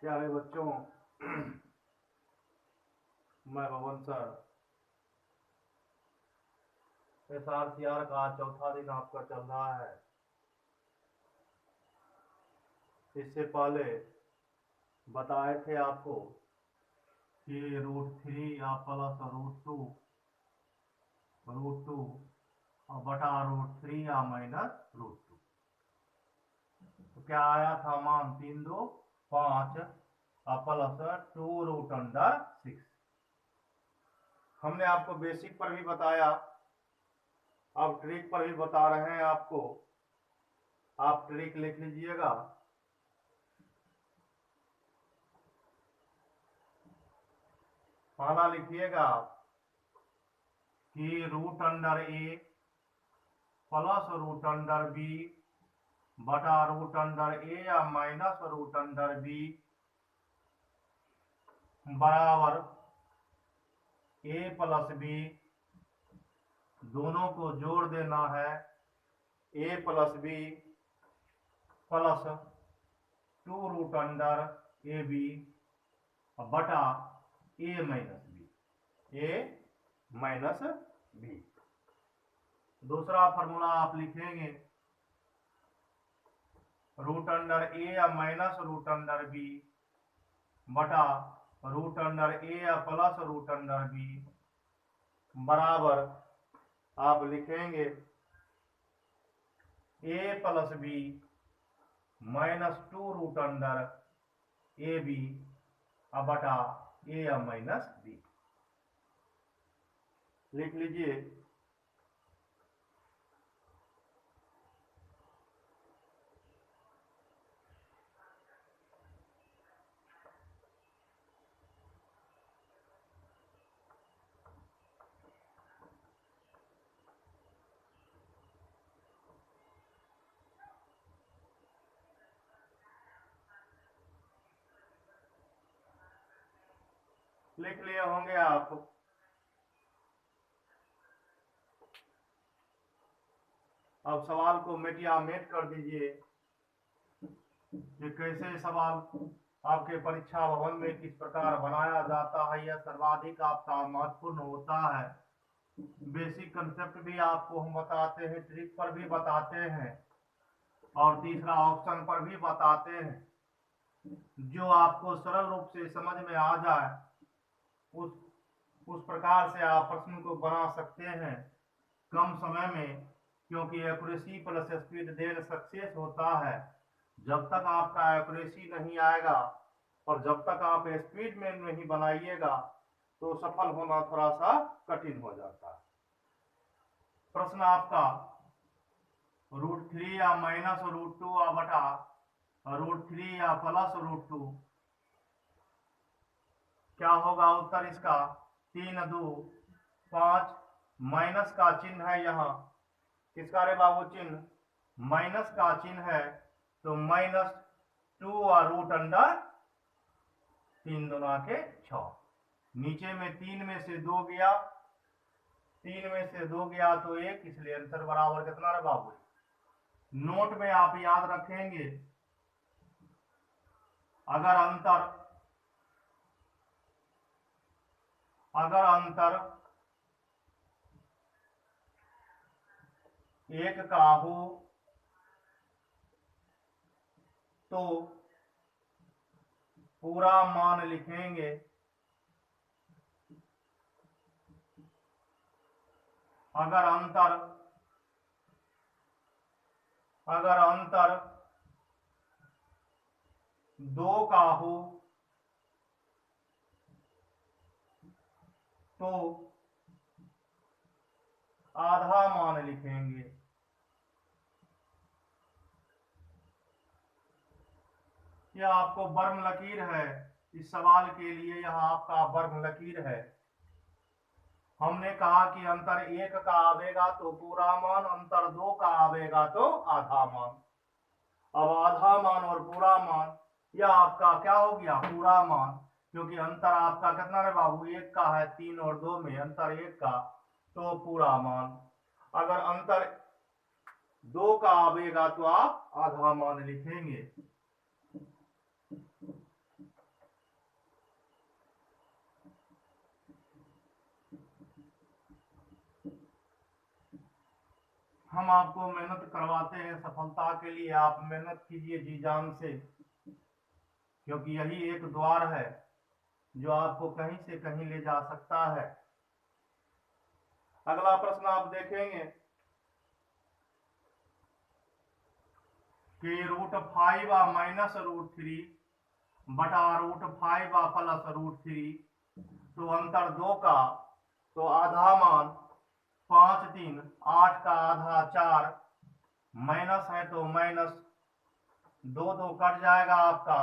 प्यारे बच्चों, मैं भवन सर SRCR का चौथा दिन आपका चल रहा है। इससे पहले बताए थे आपको कि √3 या प्लस √2 और बटा √3 या माइनस √2। तो क्या आया था मान 3 2 5 और प्लस 2√6। हमने आपको बेसिक पर भी बताया, अब ट्रिक पर भी बता रहे हैं आपको। आप ट्रिक लिख लीजिएगा। पहला लिखिएगा कि √A प्लस √B बटा √A या माइनस √B बराबर A प्लस B। दोनों को जोड़ देना है। A plus B plus 2√AB बटा A माइनस B। दूसरा फॉर्मूला आप लिखेंगे √A या माइनस √B बटा √A या प्लस √B बराबर आप लिखेंगे A plus B minus 2√AB बटा A या माइनस B। लिख लीजिए। लिख लिए होंगे आप। अब सवाल को मिटिया मेट कर दीजिए। ये कैसे सवाल आपके परीक्षा भवन में किस प्रकार बनाया जाता है, यह सर्वाधिक आपका महत्वपूर्ण होता है। बेसिक कंसेप्ट भी आपको हम बताते हैं, ट्रिक पर भी बताते हैं और तीसरा ऑप्शन पर भी बताते हैं। जो आपको सरल रूप से समझ में आ जाए उस प्रकार से आप प्रश्न को बना सकते हैं कम समय में, क्योंकि accuracy plus speed then success होता है। जब तक आपका एक्यूरेसी नहीं आएगा और जब तक आप स्पीड में नहीं बनाइएगा तो सफल होना थोड़ा सा कठिन हो जाता है। प्रश्न आपका √3 या माइनस √2 बटा √3 या प्लस √2 क्या होगा उत्तर इसका? 3 2 5 माइनस का चिन्ह है यहाँ। किसका रे बाबू चिन्ह? माइनस का चिन्ह है, तो -2 और √3 2 के 6। नीचे में 3 में से 2 गया, 3 में से 2 गया तो 1, इसलिए आंसर बराबर कितना रे बाबू? नोट में आप याद रखेंगे, अगर अंतर 1 का हो तो पूरा मान लिखेंगे, अगर अंतर 2 का हो तो आधा मान लिखेंगे। यह आपको बर्म लकीर है। इस सवाल के लिए यह आपका बर्म लकीर है। हमने कहा कि अंतर 1 का आवेगा तो पूरा मान, अंतर 2 का आवेगा तो आधा मान। अब आधा मान और पूरा मान, यह आपका क्या हो गया? पूरा मान, क्योंकि अंतर आपका कितना है बाबू? 1 का है। 3 और 2 में अंतर 1 का, तो पूरा मान। अगर अंतर 2 का आवेगा तो आप आधा मान लिखेंगे। हम आपको मेहनत करवाते हैं सफलता के लिए, आप मेहनत कीजिए जी जान से, क्योंकि यही एक द्वार है जो आपको कहीं से कहीं ले जा सकता है। अगला प्रश्न आप देखेंगे कि √5 माइनस √3 बटा √5 प्लस √3, तो अंतर 2 का, तो आधा मान 5 3 8 का आधा 4, माइनस है तो माइनस 2 2 कट जाएगा आपका,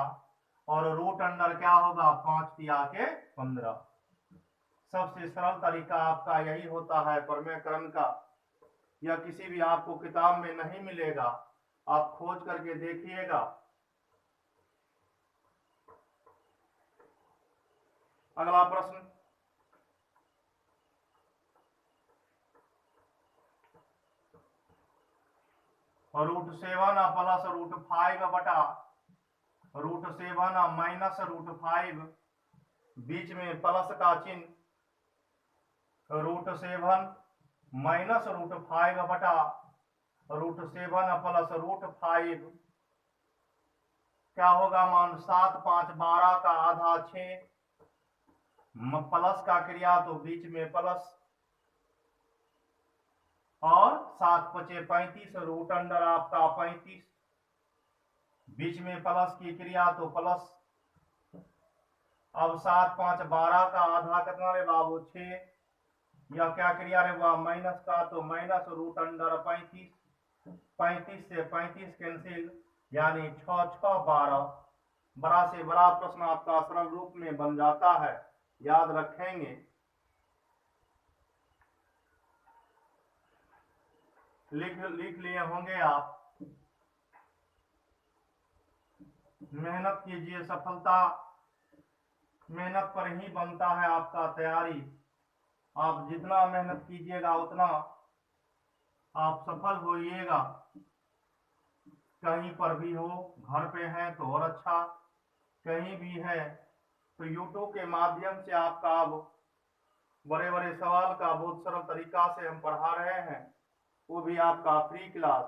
और रूट अंडर क्या होगा 5 तिया के 15। सबसे सरल तरीका आपका यही होता है प्रमेयकरण का। यह किसी भी आपको किताब में नहीं मिलेगा, आप खोज करके देखिएगा। अगला प्रश्न, √7 प्लस √5 बटा √7 माइनस √5, बीच में प्लस का चिन्ह, √7 माइनस √5 बटा √7 प्लस √5, क्या होगा मान 7 5 12 का आधा 6, प्लस का क्रिया तो बीच में प्लस, और 7 5 35, रूट अंडर आपका 35, बीच में प्लस की क्रिया तो प्लस। अब 7 5 12 का आधा कितना रे बाबू 6, यह क्या क्रिया रे बाबू माइनस का, तो माइनस रूट अंडर 35, 35 से 35 कैंसिल, यानी 6 6 12। बड़ा से बड़ा प्रश्न आपका सरल रूप में बन जाता है, याद रखेंगे। लिख लिए होंगे आप। मेहनत कीजिए, सफलता मेहनत पर ही बनता है आपका तैयारी। आप जितना मेहनत कीजिएगा उतना आप सफल होइएगा। कहीं पर भी हो, घर पे हैं तो और अच्छा, कहीं भी है तो यूट्यूब के माध्यम से आपका अब बड़े बड़े सवाल का बहुत सरल तरीका से हम पढ़ा रहे हैं, वो भी आपका फ्री क्लास।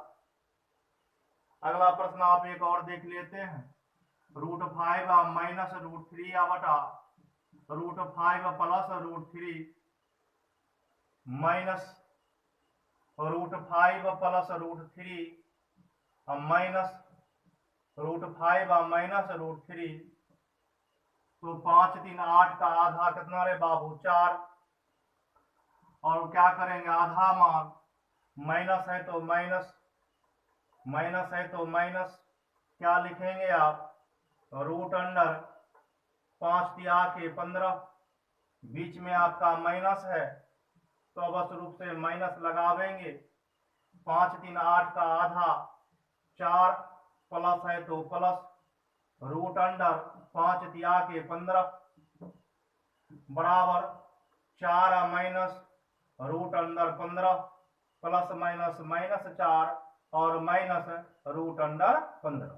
अगला प्रश्न आप एक और देख लेते हैं, √5 माइनस √3 बटा √5 plus √3 minus √5 plus √3 minus √5 minus √3, तो 5 3 8 का आधा कितना रे बाबू 4, और क्या करेंगे आधा मान, माइनस है तो माइनस, माइनस है तो माइनस, क्या लिखेंगे आप, रूट अंडर 5 तिया के 15, बीच में आपका माइनस है तो अवश्य रूप से माइनस लगावेंगे। 5 3 8 का आधा 4, प्लस है तो प्लस, रूट अंडर 5 तिया के 15 बराबर 4 minus root under 15, plus minus minus 4 और माइनस रूट अंडर 15।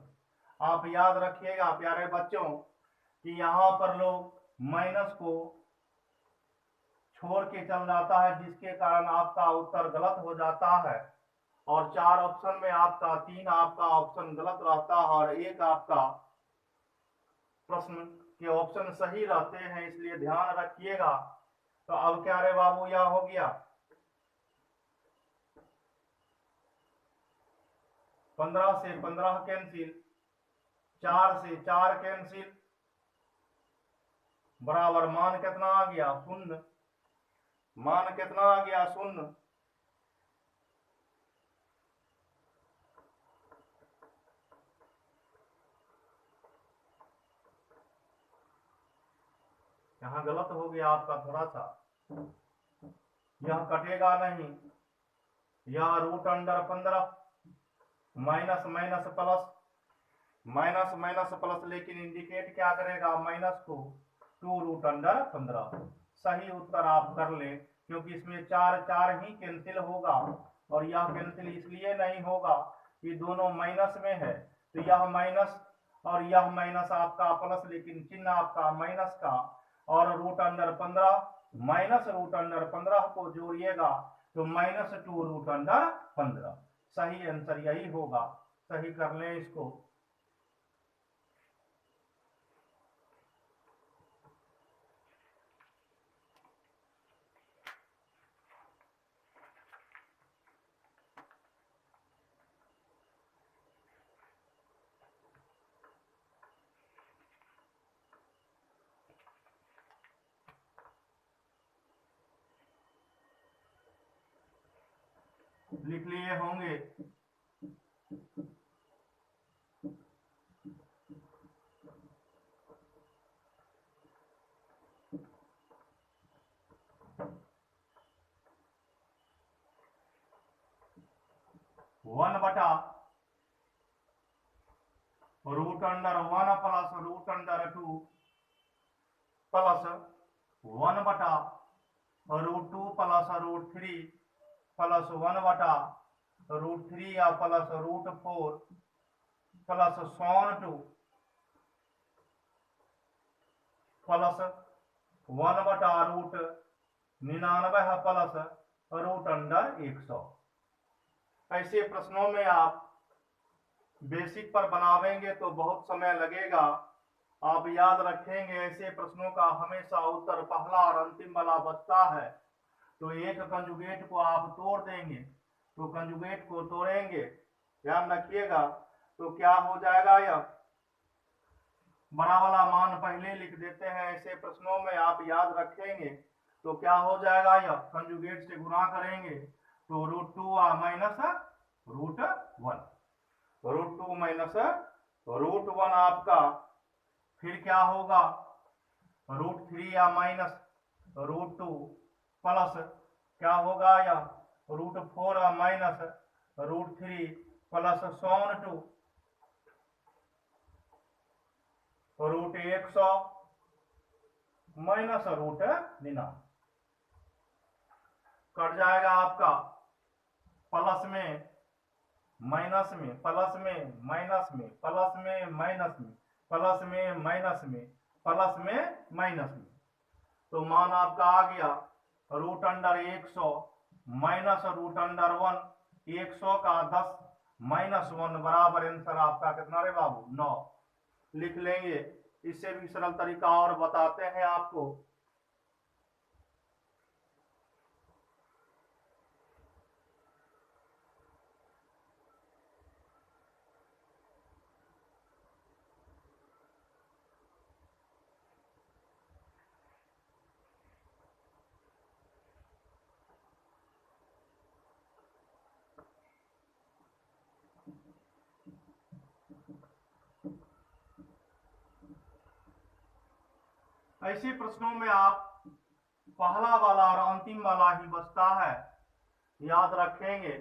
आप याद रखिएगा प्यारे बच्चों कि यहाँ पर लोग माइनस को छोड़ के चल जाता है, जिसके कारण आपका उत्तर गलत हो जाता है, और 4 ऑप्शन में आपका 3 आपका ऑप्शन गलत रहता है और 1 आपका प्रश्न के ऑप्शन सही रहते हैं, इसलिए ध्यान रखिएगा। तो अब क्या रे बाबू यह हो गया 15 से 15 कैंसिल, 4 से 4 कैंसिल, बराबर मान कितना आ गया 0, मान कितना आ गया 0। यहाँ गलत हो गया आपका थोड़ा सा, यह कटेगा नहीं, यह root under 15 minus minus plus, minus minus plus, लेकिन इंडिकेट क्या करेगा माइनस को, 2 रूट अंडर 15। सही उत्तर आप कर ले, क्योंकि इसमें 4 4 ही कैंसिल होगा, और यह कैंसिल इसलिए नहीं होगा कि दोनों माइनस में है, तो यह माइनस और यह माइनस आपका प्लस, लेकिन चिन्ह आपका माइनस का, और root under 15 minus root under 15 को जोड़िएगा तो -2 रूट अंडर 15। सही आंसर यही होगा। सही कर लें इसको। लिख लिए होंगे। वन बटा root under one plus root under two plus one बटा root two plus root three plus one बटा रूट थ्री या plus root four plus Son to plus one बटा रूट 99 प्लस रूट अंडर 100। ऐसे प्रश्नों में आप basic पर बनावेंगे तो बहुत समय लगेगा। आप याद रखेंगे ऐसे प्रश्नों का हमेशा उत्तर पहला और अंतिम वाला बचता है। तो एक कंजुगेट को आप तोड़ देंगे, तो कंजुगेट को तोड़ेंगे, ध्यान रखिएगा। तो क्या हो जाएगा, यह बड़ा वाला मान पहले लिख देते हैं। ऐसे प्रश्नों में आप याद रखेंगे तो क्या हो जाएगा, यह कंजुगेट से गुणा करेंगे तो root two minus root one, root two minus root one आपका, फिर क्या होगा रूट थ्री या माइनस रूट टू प्लस क्या होगा, या root four minus root three plus सोन two root 100 minus root 99। Cut जाएगा आपका प्लस में माइनस में, प्लस में माइनस में, प्लस में माइनस में, प्लस में माइनस में, प्लस में माइनस में। तो मान आपका आ गया root under 100 minus root under 1, 100 का 10 माइनस 1 बराबर आंसर आपका कितना रे बाबू, 9। लिख लेंगे। इससे भी सरल तरीका और बताते हैं आपको। ऐसे प्रश्नों में आप पहला वाला और अंतिम वाला ही बचता है, याद रखेंगे।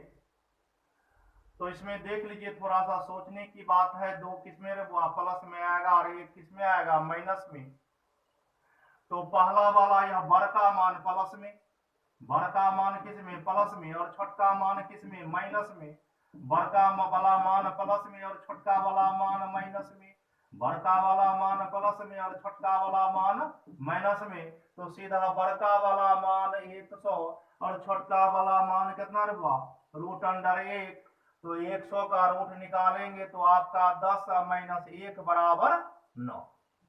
तो इसमें देख लीजिए, थोड़ा सा सोचने की बात है। दो किसमें प्लस में आएगा और एक किसमें आएगा, माइनस में। तो पहला वाला यह बड़ का मान प्लस में, बड़ का मान किसमें, प्लस में, और छोटका मान किसमें, माइनस में। बड़का वाला मान प्लस में और छोटका वाला मान माइनस में, बड़का वाला मान प्लस में और छोटका वाला मान माइनस में। तो सीधा बड़का वाला मान 100 और छोटका वाला मान कितना हुआ, रूट अंडर 1। तो 100 का रूट निकालेंगे तो आपका 10 माइनस 1 बराबर 9,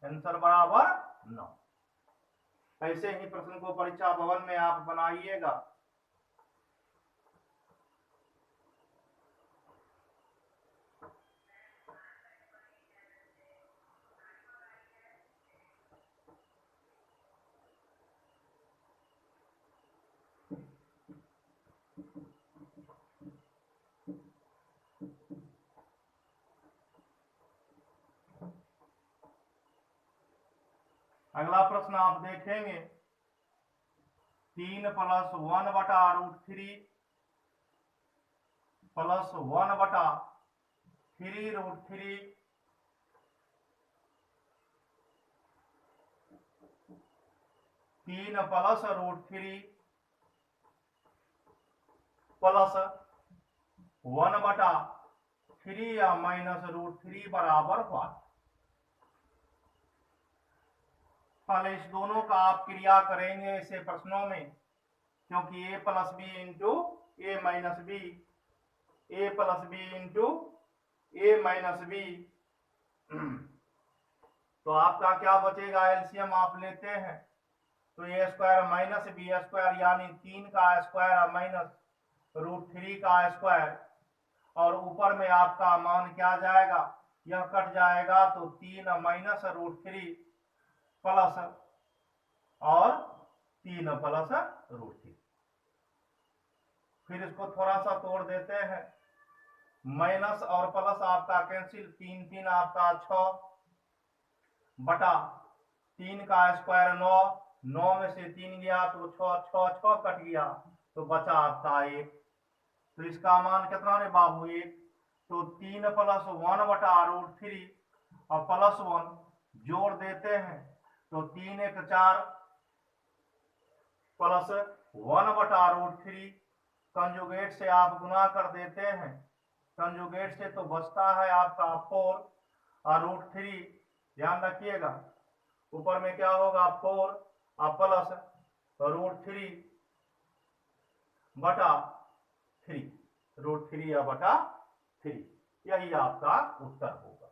आंसर बराबर 9। ऐसे ही प्रश्न को परीक्षा भवन में आप बनाइएगा। अगला प्रश्न आप देखेंगे, 3 प्लस 1 बटा रूट 3 प्लस 1 बटा 3 रूट 3 3 प्लस रूट 3 प्लस 1 बटा 3 या माइनस रूट 3 बराबर 1। पहले इस दोनों का आप क्रिया करेंगे ऐसे प्रश्नों में, क्योंकि a plus B into A minus B A plus B into A minus B. तो आपका क्या बचेगा, एलसीएम आप लेते हैं तो A square minus B square यानी 3 का स्क्वायर माइनस √3 का स्क्वायर, और ऊपर में आपका मान क्या जाएगा, यह कट जाएगा तो 3 माइनस √3 प्लस और 3 प्लस √3। फिर इसको थोड़ा सा तोड़ देते हैं, माइनस और प्लस आपका कैंसिल, 3 3 आपका 6 बटा 3 का स्क्वायर 9, 9 में से 3 गया तो 6 6 6 कट गया तो बचा आपका 1। तो इसका मान कितना है बाबू, 1। तो 3 प्लस 1 बटा √3 और प्लस 1 जोड़ देते हैं तो 3 1 4 प्लस 1 बटा √3, कंजुगेट से आप गुना कर देते हैं, कंजुगेट से तो बचता है आपका 4 और √3, ध्यान रखिएगा ऊपर में क्या होगा 4 और प्लस √3 बटा 3, √3 या बटा 3, यही आपका उत्तर होगा।